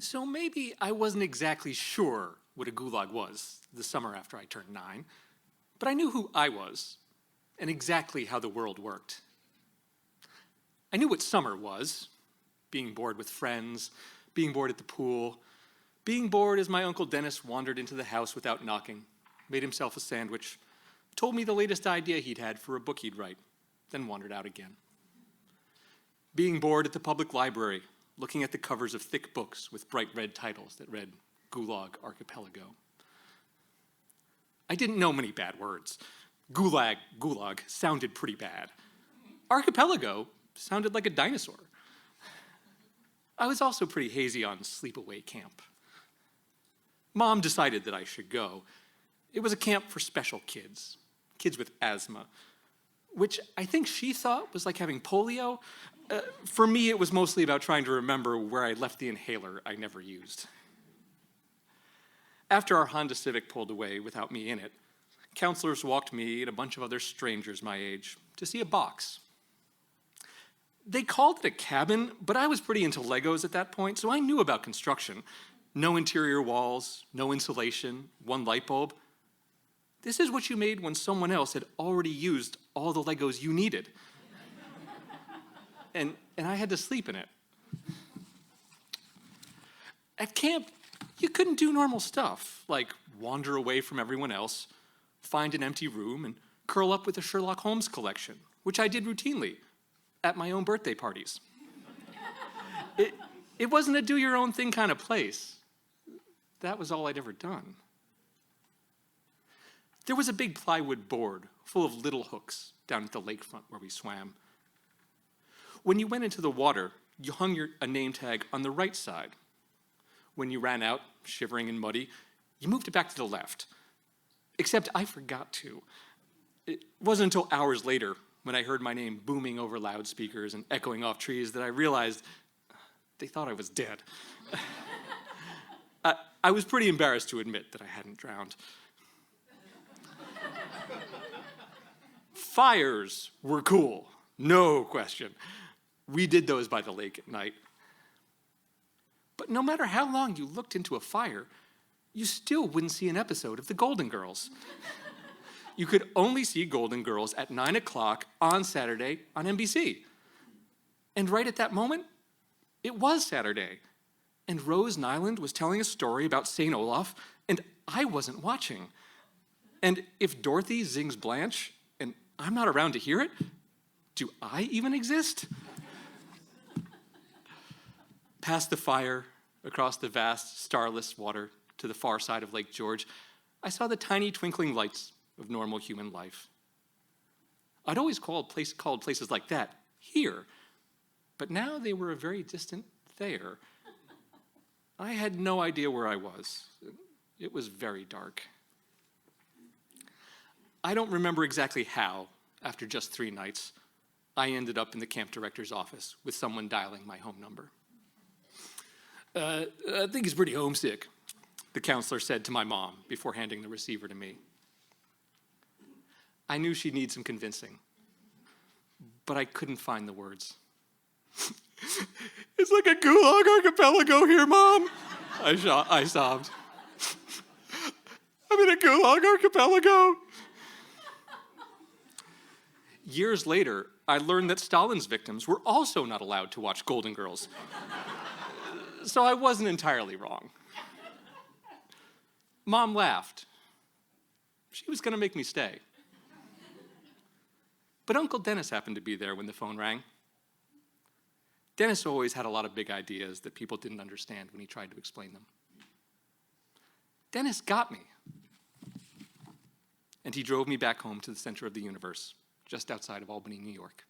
So maybe I wasn't exactly sure what a gulag was the summer after I turned 9, but I knew who I was and exactly how the world worked. I knew what summer was, being bored with friends, being bored at the pool, being bored as my Uncle Dennis wandered into the house without knocking, made himself a sandwich, told me the latest idea he'd had for a book he'd write, then wandered out again. Being bored at the public library, looking at the covers of thick books with bright red titles that read Gulag Archipelago. I didn't know many bad words. Gulag sounded pretty bad. Archipelago sounded like a dinosaur. I was also pretty hazy on sleepaway camp. Mom decided that I should go. It was a camp for special kids, kids with asthma, which I think she thought was like having polio. For me, it was mostly about trying to remember where I left the inhaler I never used. After our Honda Civic pulled away without me in it, counselors walked me and a bunch of other strangers my age to see a box. They called it a cabin, but I was pretty into Legos at that point, so I knew about construction. No interior walls, no insulation, one light bulb. This is what you made when someone else had already used all the Legos you needed. And I had to sleep in it. At camp, you couldn't do normal stuff, like wander away from everyone else, find an empty room, and curl up with a Sherlock Holmes collection, which I did routinely at my own birthday parties. It wasn't a do-your-own-thing kind of place. That was all I'd ever done. There was a big plywood board full of little hooks down at the lakefront where we swam. When you went into the water, you hung a name tag on the right side. When you ran out, shivering and muddy, you moved it back to the left. Except I forgot to. It wasn't until hours later, when I heard my name booming over loudspeakers and echoing off trees, that I realized they thought I was dead. I was pretty embarrassed to admit that I hadn't drowned. Fires were cool, no question. We did those by the lake at night. But no matter how long you looked into a fire, you still wouldn't see an episode of The Golden Girls. You could only see Golden Girls at 9 o'clock on Saturday on NBC. And right at that moment, it was Saturday. And Rose Nyland was telling a story about St. Olaf, and I wasn't watching. And if Dorothy zings Blanche, and I'm not around to hear it, do I even exist? Past the fire, across the vast, starless water to the far side of Lake George, I saw the tiny twinkling lights of normal human life. I'd always called places like that here, but now they were a very distant there. I had no idea where I was. It was very dark. I don't remember exactly how, after just 3 nights, I ended up in the camp director's office with someone dialing my home number. I think he's pretty homesick, the counselor said to my mom before handing the receiver to me. I knew she'd need some convincing, but I couldn't find the words. It's like a Gulag Archipelago here, Mom, I sobbed. I'm in a Gulag Archipelago. Years later, I learned that Stalin's victims were also not allowed to watch Golden Girls. So I wasn't entirely wrong. Mom laughed. She was going to make me stay. But Uncle Dennis happened to be there when the phone rang. Dennis always had a lot of big ideas that people didn't understand when he tried to explain them. Dennis got me. And he drove me back home to the center of the universe, just outside of Albany, New York.